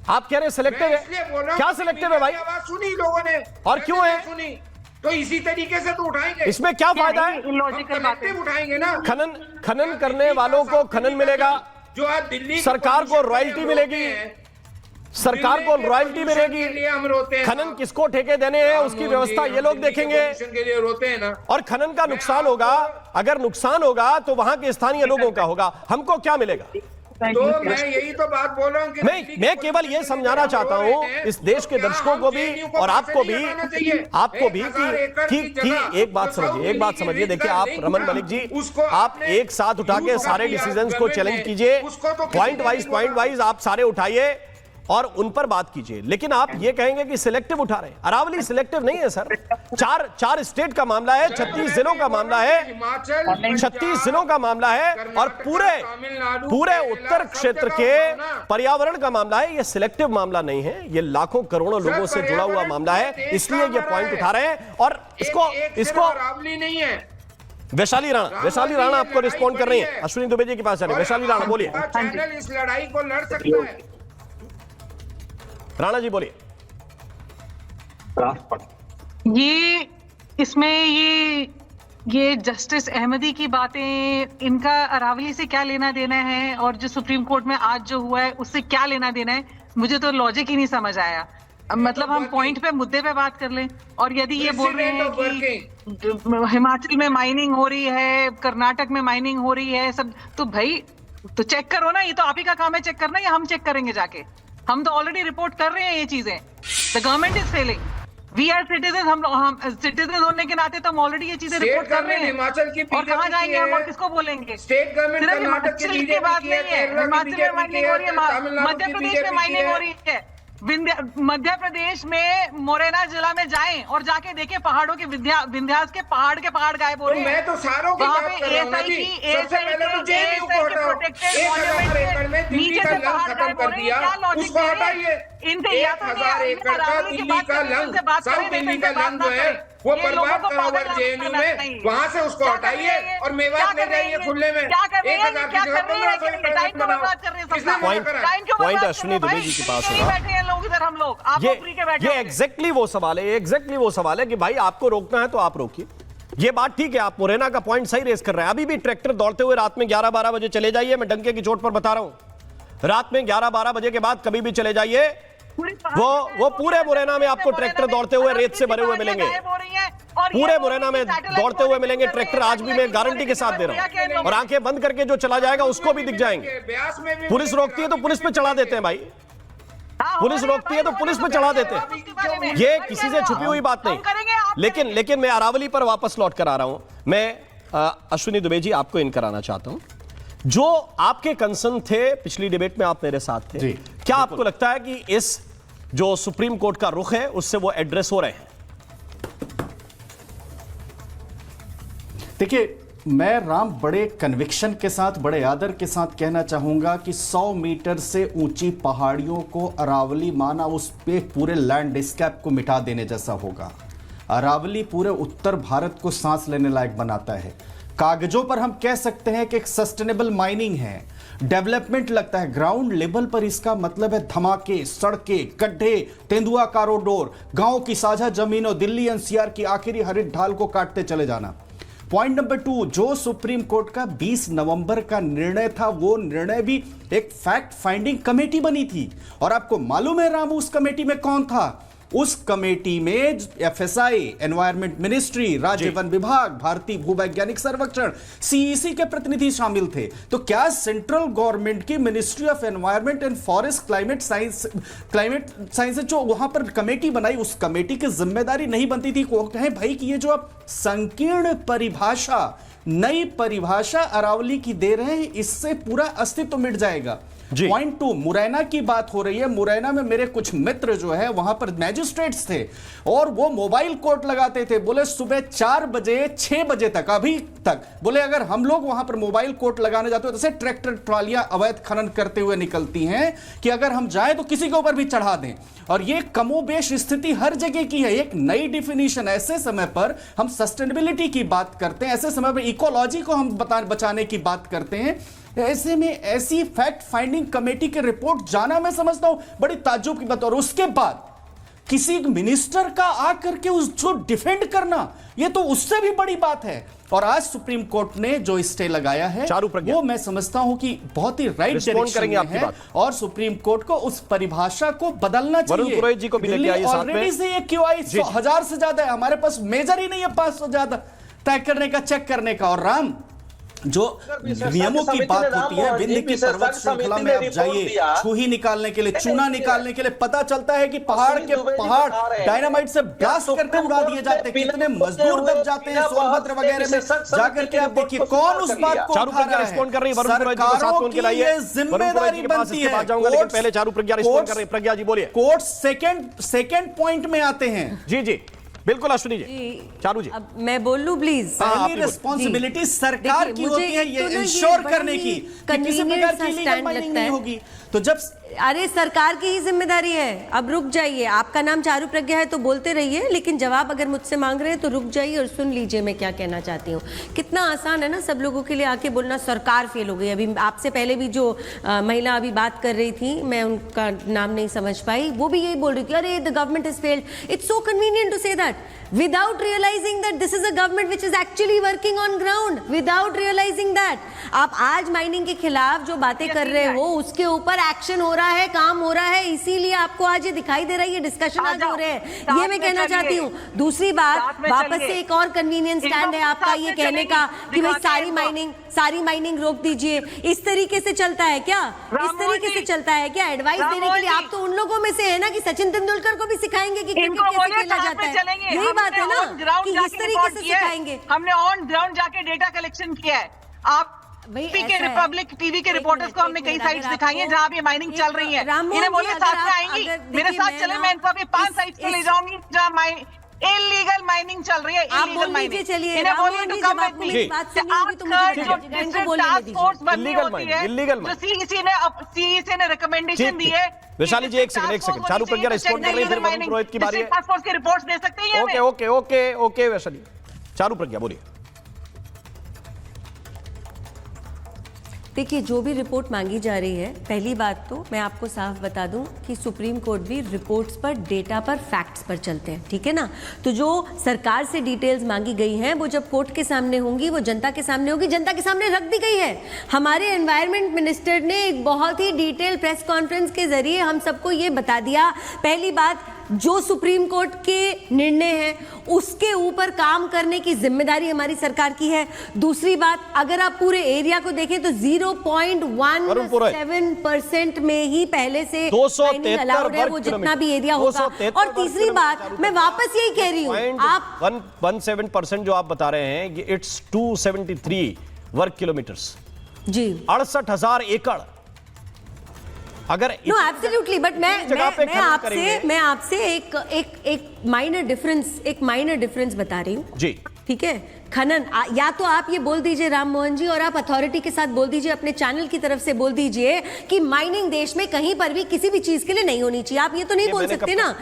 आप कह रहे हैं सिलेक्टिव है, क्या सिलेक्टिव है भाई? आवाज सुनी लोगों ने, और क्यों है सुनी? तो इसी तरीके से तो उठाएंगे। इसमें क्या फायदा है? इलॉजिकल बातें उठाएंगे ना। खनन करने वालों को खनन मिलेगा, जो आज दिल्ली सरकार को रॉयल्टी मिलेगी, सरकार को रॉयल्टी मिलेगी। हम रोते हैं, खनन किसको ठेके देने हैं उसकी व्यवस्था ये लोग देखेंगे। के लिए रोते हैं ना। और खनन का नुकसान होगा, अगर नुकसान होगा तो वहां के स्थानीय लोगों का होगा, हमको क्या मिलेगा? तो मैं यही तो बात बोल रहा हूँ कि मैं केवल ये समझाना चाहता हूँ इस देश के दर्शकों को भी और आपको भी कि एक बात समझिए, देखिए आप रमन मलिक जी, आप एक साथ उठा के सारे डिसीजंस को चैलेंज कीजिए, पॉइंट वाइज आप सारे उठाइए और उन पर बात कीजिए, लेकिन आप ये कहेंगे कि सिलेक्टिव उठा रहे हैं। अरावली सिलेक्टिव नहीं है सर, चार स्टेट का मामला है, 36 जिलों का मामला है, 36 जिलों का मामला है और पूरे उत्तर क्षेत्र के पर्यावरण का मामला है। ये सिलेक्टिव मामला नहीं है, ये लाखों करोड़ों लोगों से जुड़ा हुआ मामला है, इसलिए ये पॉइंट उठा रहे हैं। और इसको अरावली नहीं है, वैशाली राणा आपको रिस्पॉन्ड कर रही है, अश्विनी दुबे जी के पास चले। वैशाली राणा बोलिए। चैनल इस लड़ाई को लड़ सकता है। राणा जी बोलिए। ये इसमें ये जस्टिस अहमदी की बातें, इनका अरावली से क्या लेना देना है और जो सुप्रीम कोर्ट में आज जो हुआ है उससे क्या लेना देना है, मुझे तो लॉजिक ही नहीं समझ आया। मतलब हम पॉइंट पे, मुद्दे पे बात कर लें। और यदि ये बोल रहे हैं कि हिमाचल में माइनिंग हो रही है, कर्नाटक में माइनिंग हो रही है सब, तो भाई तो चेक करो ना, ये तो आप ही का काम है चेक करना, या हम चेक करेंगे जाके? हम तो ऑलरेडी रिपोर्ट कर रहे हैं ये चीजें। The government is failing, we are citizen, हम सिटीजन होने के नाते तो हम ऑलरेडी ये चीजें रिपोर्ट कर रहे हैं। हिमाचल की और कहाँ जाएंगे हम और किसको बोलेंगे? स्टेट गवर्नमेंट सिर्फ हिमाचल की बात नहीं है, हिमाचल में माइनिंग हो रही है, मध्य प्रदेश में माइनिंग हो रही है। मध्य प्रदेश में मोरेना जिला में जाएं और जाके देखें पहाड़ों के विंध्यास के पहाड़ गायब हो रहे हैं। मैं तो सारों की बात कर रहा हूं ना जी। सबसे पहले तो जेएनयू को हटाओ, 1000 एकड़ में दिल्ली का लंग खत्म कर दिया, उसको हटाइए। 1000 एकड़ का दिल्ली का लंग, साउथ दिल्ली का लंग जो है वो बर्बाद करा हुआ जेएनयू में, वहां से उसको हटाइए और मेवात ले जाइए खुले में। 1000 की जगह 1500 एकड़ बनाओ। पॉइंट अश्विनी दुबे जी के पास होगा। हम लोग ये एग्जैक्टली वो सवाल है कि भाई आपको रोकना है तो आप रोकिए। ये बात ठीक है, आप मुरैना का पॉइंट सही रेस कर रहे हैं। अभी भी ट्रैक्टर दौड़ते हुए रात में 11-12 बजे चले जाइए, मैं डंके की चोट पर बता रहा हूं। रात में 11-12 बजे के बाद कभी भी चले जाइए, वो पूरे मुरैना में आपको ट्रैक्टर दौड़ते हुए रेत से भरे हुए मिलेंगे, पूरे मुरैना में दौड़ते हुए मिलेंगे ट्रैक्टर। आज भी मैं गारंटी के साथ दे रहा हूं, और आंखें बंद करके जो चला जाएगा उसको भी दिख जाएंगे। पुलिस रोकती है तो पुलिस पे चढ़ा देते हैं भाई, पुलिस रोकती है तो पुलिस पे चढ़ा देते हैं, ये किसी से छुपी हुई बात नहीं। लेकिन मैं अरावली पर वापस लौट कर आ रहा हूं। मैं अश्विनी दुबे जी आपको इन कराना चाहता हूं, जो आपके कंसर्न थे पिछली डिबेट में, आप मेरे साथ थे, क्या आपको लगता है कि इस जो सुप्रीम कोर्ट का रुख है उससे वो एड्रेस हो रहे हैं? देखिए, मैं राम बड़े कन्विक्शन के साथ, बड़े आदर के साथ कहना चाहूंगा कि 100 मीटर से ऊंची पहाड़ियों को अरावली माना उस पे पूरे लैंडस्केप को मिटा देने जैसा होगा। अरावली पूरे उत्तर भारत को सांस लेने लायक बनाता है। कागजों पर हम कह सकते हैं कि एक सस्टेनेबल माइनिंग है, डेवलपमेंट लगता है। ग्राउंड लेवल पर इसका मतलब है धमाके, सड़कें, गड्ढे, तेंदुआ कॉरिडोर, गांव की साझा जमीनों, दिल्ली एनसीआर की आखिरी हरित ढाल को काटते चले जाना। पॉइंट नंबर 2, जो सुप्रीम कोर्ट का 20 नवंबर का निर्णय था, वो निर्णय भी एक फैक्ट फाइंडिंग कमेटी बनी थी। और आपको मालूम है राम, उस कमेटी में कौन था? उस कमेटी में एफएसआई, एनवायरमेंट मिनिस्ट्री, राज्य वन विभाग, भारतीय भूवैज्ञानिक सर्वेक्षण, सीईसी के प्रतिनिधि शामिल थे। तो क्या सेंट्रल गवर्नमेंट की ministry of environment and forest climate science जो वहां पर कमेटी बनाई, उस कमेटी की जिम्मेदारी नहीं बनती थी वो कहें भाई कि ये जो आप संकीर्ण परिभाषा, नई परिभाषा अरावली की दे रहे हैं, इससे पूरा अस्तित्व मिट जाएगा। पॉइंट 2, मुरैना की बात हो रही है। मुरैना में मेरे कुछ मित्र जो है वहां पर मैजिस्ट्रेट्स थे और वो मोबाइल कोर्ट लगाते थे। बोले सुबह 4 बजे 6 बजे तक, अभी तक बोले अगर हम लोग वहां पर मोबाइल कोर्ट लगाने जाते हो तो ट्रैक्टर ट्रॉलियां अवैध खनन करते हुए निकलती हैं कि अगर हम जाए तो किसी के ऊपर भी चढ़ा दें। और ये कमोबेश स्थिति हर जगह की है। एक नई डिफिनीशन, ऐसे समय पर हम सस्टेनेबिलिटी की बात करते हैं, ऐसे समय पर इकोलॉजी को हम बचाने की बात करते हैं, ऐसे में ऐसी फैक्ट फाइंडिंग कमेटी की रिपोर्ट जाना मैं समझता हूं बड़ी ताज्जुब की बात। और उसके बाद किसी मिनिस्टर का आकर के उसको डिफेंड करना, यह तो उससे भी बड़ी बात है। और आज सुप्रीम कोर्ट ने जो स्टे लगाया है वो मैं समझता हूं कि बहुत ही राइट डायरेक्शन में है और सुप्रीम कोर्ट को उस परिभाषा को बदलना चाहिए। पुरोहित जी को भी लेके आइए साथ में। ऑलरेडी से ये क्यूआई 1000 से ज्यादा है, हमारे पास मेजर ही नहीं है 500 ज्यादा तय करने का, चेक करने का। और राम, जो नियमों की बात होती है, विंध्य की पर्वत श्रृंखला में आप जाइए छूही निकालने के लिए, चूना निकालने के लिए, पता चलता है कि पहाड़ डायनामाइट से ब्लास्ट करके उड़ा दिए जाते हैं। कितने मजदूर दब जाते हैं सोनभद्र वगैरह में जाकर के। आप देखिए कौन उस बात को उठा रहा है। सरकारों की ये जिम्मेदारी बनती है। पहले चारू प्रज्ञा रिस्पॉन्ड कर रही है। प्रज्ञा जी बोलिए। कोर्ट सेकंड पॉइंट में आते हैं। जी जी बिल्कुल अश्विनी जी, चारू जी। अब मैं बोल लूं प्लीज। पहली रिस्पॉन्सिबिलिटी सरकार की होती है ये इंश्योर करने की कि किसी प्रकार की इलीगल माइनिंग नहीं होगी। तो जब अरे सरकार की ही जिम्मेदारी है। अब रुक जाइए, आपका नाम चारू प्रज्ञा है तो बोलते रहिए, लेकिन जवाब अगर मुझसे मांग रहे हैं तो रुक जाइए और सुन लीजिए मैं क्या कहना चाहती हूँ। कितना आसान है ना सब लोगों के लिए आके बोलना सरकार फेल हो गई। अभी आपसे पहले भी जो महिला अभी बात कर रही थी, मैं उनका नाम नहीं समझ पाई, वो भी यही बोल रही थी, अरे the government has failed. It's so convenient to say that without realizing that this is a government which is actually working on ground, without realizing that। आप आज माइनिंग के खिलाफ जो बातें कर रहे हो उसके ऊपर एक्शन हो रहा है, काम हो रहा है, इसीलिए आपको आज ये दिखाई दे रहा है, ये डिस्कशन आज हो रहे हैं। ये मैं कहना चाहती हूँ। दूसरी बात, वापस से एक और कन्वीनियंस स्टैंड है आपका ये कहने का कि भाई सारी माइनिंग रोक दीजिए। इस तरीके से चलता है क्या? इस तरीके से चलता है क्या? एडवाइस देने के लिए आप तो उन लोगों में से है ना कि सचिन तेंदुलकर को भी सिखाएंगे कि क्रिकेट कैसे खेला जाता है। यही बात है ना कि इस तरीके से सिखाएंगे। हमने ऑन ग्राउंड जाके डेटा कलेक्शन किया है। आप के रिपब्लिक टीवी के रिपोर्टर्स को हमने कई साइट्स दिखाई हैं जहां भी माइनिंग चल रही है। इन्हें बोले साथ में आएंगी, मेरे साथ चले, मैं इनको अभी 5 साइट्स पे ले जाऊंगी जहां इलीगल माइनिंग चल रही है। इलीगल माइनिंग चलिए, इन्हें बोलिए to come with me. Task force बननी होती है जो सीईसी ने रिकमेंडेशन दी है। वैशाली जी एक सेकंड, चारू प्रज्ञा रिस्पॉन्ड कर रही है, फिर वरुण पुरोहित की बारी है। टास्क फोर्स की रिपोर्ट्स दे सकते हैं। ओके वैशाली। चारू प्रज्ञा बोलिए। देखिए, जो भी रिपोर्ट मांगी जा रही है, पहली बात तो मैं आपको साफ बता दूं कि सुप्रीम कोर्ट भी रिपोर्ट्स पर, डेटा पर, फैक्ट्स पर चलते हैं, ठीक है ना। तो जो सरकार से डिटेल्स मांगी गई हैं वो जब कोर्ट के सामने होंगी, वो जनता के सामने होगी, जनता के सामने रख दी गई है। हमारे एनवायरमेंट मिनिस्टर ने एक बहुत ही डिटेल प्रेस कॉन्फ्रेंस के जरिए हम सबको ये बता दिया। पहली बात, जो सुप्रीम कोर्ट के निर्णय हैं उसके ऊपर काम करने की जिम्मेदारी हमारी सरकार की है। दूसरी बात, अगर आप पूरे एरिया को देखें तो 0.17% में ही पहले से माइनिंग अलाउड है, वो जितना भी एरिया होगा। और तीसरी बात, मैं वापस यही कह रही हूँ, आप 117% जो आप बता रहे हैं, इट्स 273 वर्ग किलोमीटर्स जी, 68,000 एकड़। अगर नो एब्सोल्युटली, बट मैं आपसे एक माइनर डिफरेंस बता रही हूँ जी, ठीक है। खनन, या तो आप ये बोल दीजिए राम मोहन जी, और आप अथॉरिटी के साथ बोल दीजिए, अपने चैनल की तरफ से बोल दीजिए कि माइनिंग देश में कहीं पर भी किसी भी चीज के लिए नहीं होनी चाहिए। आप ये तो नहीं बोल सकते ना